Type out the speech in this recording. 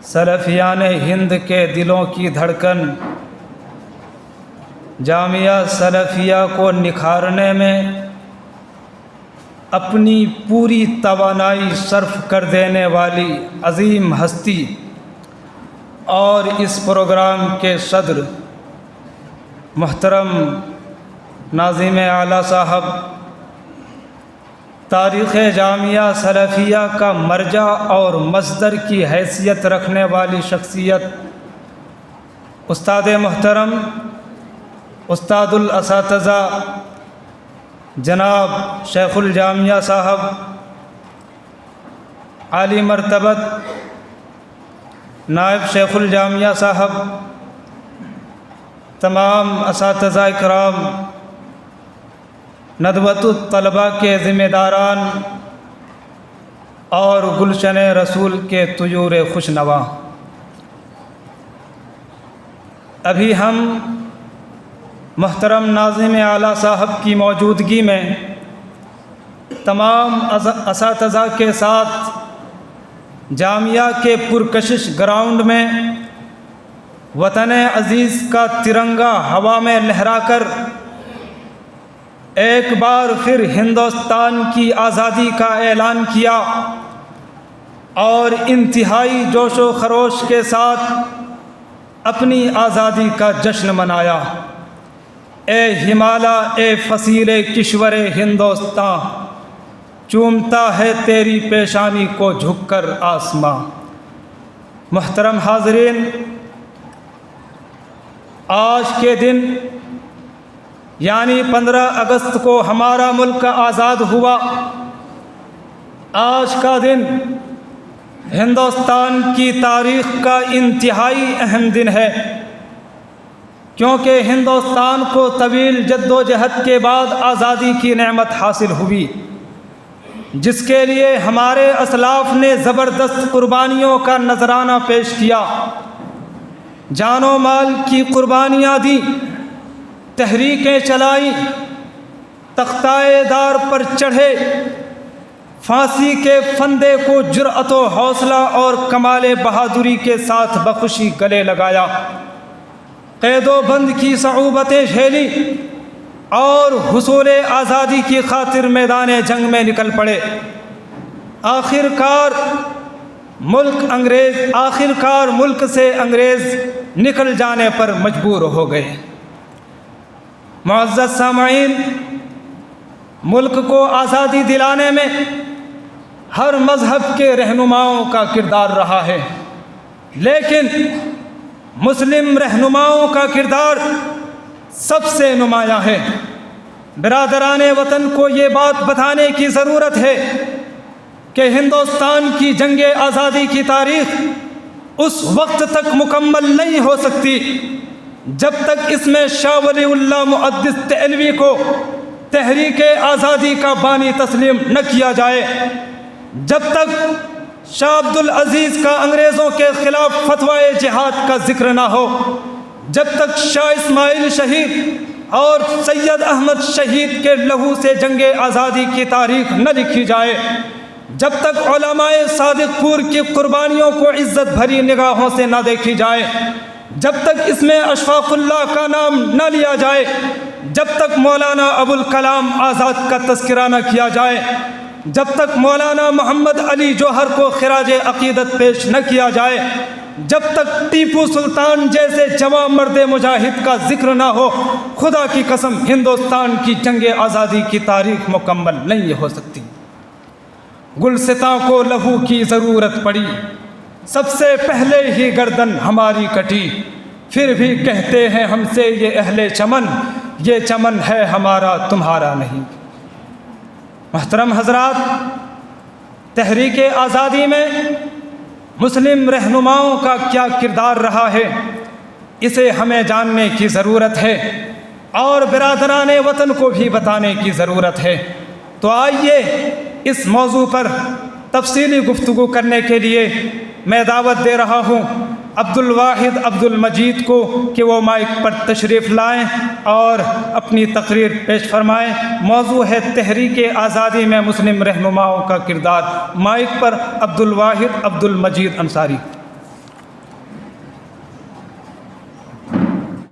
سلفیان ہند کے دلوں کی دھڑکن جامعہ سلفیہ کو نکھارنے میں اپنی پوری توانائی صرف کر دینے والی عظیم ہستی اور اس پروگرام کے صدر محترم ناظم اعلیٰ صاحب، تاریخ جامعہ سلفیہ کا مرجع اور مصدر کی حیثیت رکھنے والی شخصیت استاد محترم، استاد الاساتذہ جناب شیخ الجامعہ صاحب، عالی مرتبت نائب شیخ الجامعہ صاحب، تمام اساتذہ اکرام، ندوۃ الطلباء کے ذمہ داران اور گلشن رسول کے طیور خوشنوا، ابھی ہم محترم ناظم اعلیٰ صاحب کی موجودگی میں تمام اساتذہ کے ساتھ جامعہ کے پرکشش گراؤنڈ میں وطن عزیز کا ترنگا ہوا میں لہرا کر ایک بار پھر ہندوستان کی آزادی کا اعلان کیا اور انتہائی جوش و خروش کے ساتھ اپنی آزادی کا جشن منایا۔ اے ہمالا، اے فصیل کشور ہندوستاں، چومتا ہے تیری پیشانی کو جھک کر آسماں۔ محترم حاضرین، آج کے دن یعنی 15 اگست کو ہمارا ملک آزاد ہوا۔ آج کا دن ہندوستان کی تاریخ کا انتہائی اہم دن ہے، کیونکہ ہندوستان کو طویل جد و جہد کے بعد آزادی کی نعمت حاصل ہوئی، جس کے لیے ہمارے اسلاف نے زبردست قربانیوں کا نذرانہ پیش کیا، جان و مال کی قربانیاں دیں، تحریکیں چلائیں، تختۂ دار پر چڑھے، پھانسی کے پھندے کو جرأت و حوصلہ اور کمال بہادری کے ساتھ بخوشی گلے لگایا، قید و بند کی صعوبتیں جھیلی اور حصول آزادی کی خاطر میدان جنگ میں نکل پڑے۔ آخرکار ملک سے انگریز نکل جانے پر مجبور ہو گئے۔ معزز سامعین، ملک کو آزادی دلانے میں ہر مذہب کے رہنماؤں کا کردار رہا ہے، لیکن مسلم رہنماؤں کا کردار سب سے نمایاں ہے۔ برادران وطن کو یہ بات بتانے کی ضرورت ہے کہ ہندوستان کی جنگ آزادی کی تاریخ اس وقت تک مکمل نہیں ہو سکتی جب تک اس میں شاہ ولی اللہ محدث دہلوی کو تحریک آزادی کا بانی تسلیم نہ کیا جائے، جب تک شاہ عبد العزیز کا انگریزوں کے خلاف فتویٰ جہاد کا ذکر نہ ہو، جب تک شاہ اسماعیل شہید اور سید احمد شہید کے لہو سے جنگ آزادی کی تاریخ نہ لکھی جائے، جب تک علماء صادق پور کی قربانیوں کو عزت بھری نگاہوں سے نہ دیکھی جائے، جب تک اس میں اشفاق اللہ کا نام نہ لیا جائے، جب تک مولانا ابوالکلام آزاد کا تذکرہ نہ کیا جائے، جب تک مولانا محمد علی جوہر کو خراج عقیدت پیش نہ کیا جائے، جب تک ٹیپو سلطان جیسے جواں مرد مجاہد کا ذکر نہ ہو، خدا کی قسم ہندوستان کی جنگ آزادی کی تاریخ مکمل نہیں ہو سکتی۔ گلستاں کو لہو کی ضرورت پڑی، سب سے پہلے ہی گردن ہماری کٹی، پھر بھی کہتے ہیں ہم سے یہ اہل چمن، یہ چمن ہے ہمارا تمہارا نہیں۔ محترم حضرات، تحریک آزادی میں مسلم رہنماؤں کا کیا کردار رہا ہے، اسے ہمیں جاننے کی ضرورت ہے اور برادران وطن کو بھی بتانے کی ضرورت ہے۔ تو آئیے اس موضوع پر تفصیلی گفتگو کرنے کے لیے میں دعوت دے رہا ہوں عبد الواحد عبد المجید کو کہ وہ مائک پر تشریف لائیں اور اپنی تقریر پیش فرمائیں۔ موضوع ہے تحریک آزادی میں مسلم رہنماؤں کا کردار۔ مائک پر عبد الواحد عبد المجید انصاری۔